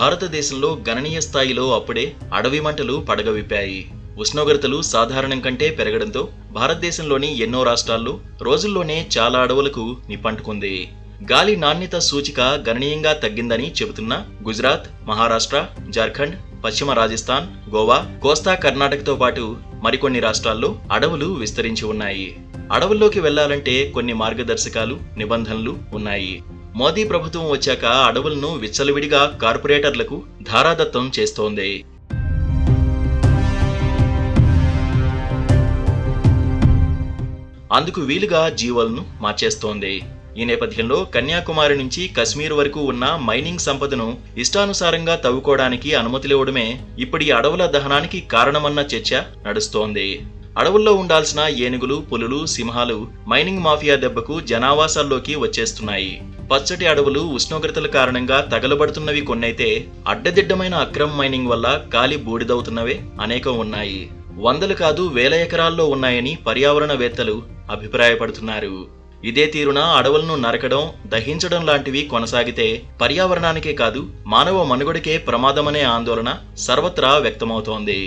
భారతదేశంలో గణనీయ స్థాయిలో అప్పుడే అడవి మంటలు పడగవిప్పాయి. ఉష్ణోగ్రతలు సాధారణం కంటే పెరగడంతో భారతదేశంలోని ఎన్నో రాష్ట్రాల్లో రోజుల్లోనే చాలా అడవులకు నిప్పంటుకుంది. గాలి నాణ్యత సూచిక గణనీయంగా తగ్గిందని చెబుతున్న గుజరాత్, మహారాష్ట్ర, జార్ఖండ్, పశ్చిమ రాజస్థాన్, గోవా, కోస్తా కర్ణాటకతో పాటు మరికొన్ని రాష్ట్రాల్లో అడవులు విస్తరించి ఉన్నాయి. అడవుల్లోకి వెళ్లాలంటే కొన్ని మార్గదర్శకాలు, నిబంధనలు ఉన్నాయి. మోదీ ప్రభుత్వం వచ్చాక అడవులను విచ్చలవిడిగా కార్పొరేటర్లకు ధారాదత్తం చేస్తోంది. అందుకు వీలుగా జీవోలను మార్చేస్తోంది. ఈ నేపథ్యంలో కన్యాకుమారి నుంచి కశ్మీర్ వరకు ఉన్న మైనింగ్ సంపదను ఇష్టానుసారంగా తవ్వుకోవడానికి అనుమతులివ్వడమే ఇప్పటి అడవుల దహనానికి కారణమన్న చర్చ నడుస్తోంది. అడవుల్లో ఉండాల్సిన ఏనుగులు, పులులు, సింహాలు మైనింగ్ మాఫియా దెబ్బకు జనావాసాల్లోకి వచ్చేస్తున్నాయి. పచ్చటి అడవులు ఉష్ణోగ్రతల కారణంగా తగలబడుతున్నవి కొన్నైతే, అడ్డదిడ్డమైన అక్రమ మైనింగ్ వల్ల గాలి బూడిదవుతున్నవే అనేకం ఉన్నాయి. వందలు కాదు, వేల ఎకరాల్లో ఉన్నాయని పర్యావరణవేత్తలు అభిప్రాయపడుతున్నారు. ఇదే తీరున అడవులను నరకడం, దహించడం లాంటివి కొనసాగితే పర్యావరణానికే కాదు, మానవ మనుగడకే ప్రమాదమనే ఆందోళన సర్వత్రా వ్యక్తమవుతోంది.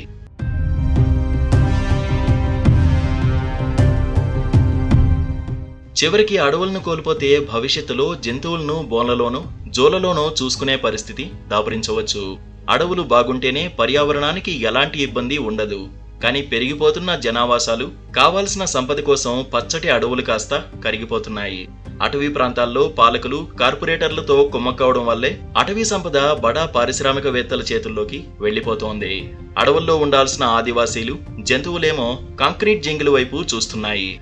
చివరికి అడవులను కోల్పోతే భవిష్యత్తులో జంతువులను బోన్లలోనో, జోలలోనో చూసుకునే పరిస్థితి దాపురించవచ్చు. అడవులు బాగుంటేనే పర్యావరణానికి ఎలాంటి ఇబ్బంది ఉండదు. కానీ పెరిగిపోతున్న జనావాసాలు, కావాల్సిన సంపద కోసం పచ్చటి అడవులు కాస్త కరిగిపోతున్నాయి. అటవీ ప్రాంతాల్లో పాలకులు, కార్పొరేటర్లతో కుమ్మక్కవడం వల్లే అటవీ సంపద బడా పారిశ్రామికవేత్తల చేతుల్లోకి వెళ్లిపోతోంది. అడవుల్లో ఉండాల్సిన ఆదివాసీలు, జంతువులేమో కాంక్రీట్ జంగిల్ వైపు చూస్తున్నాయి.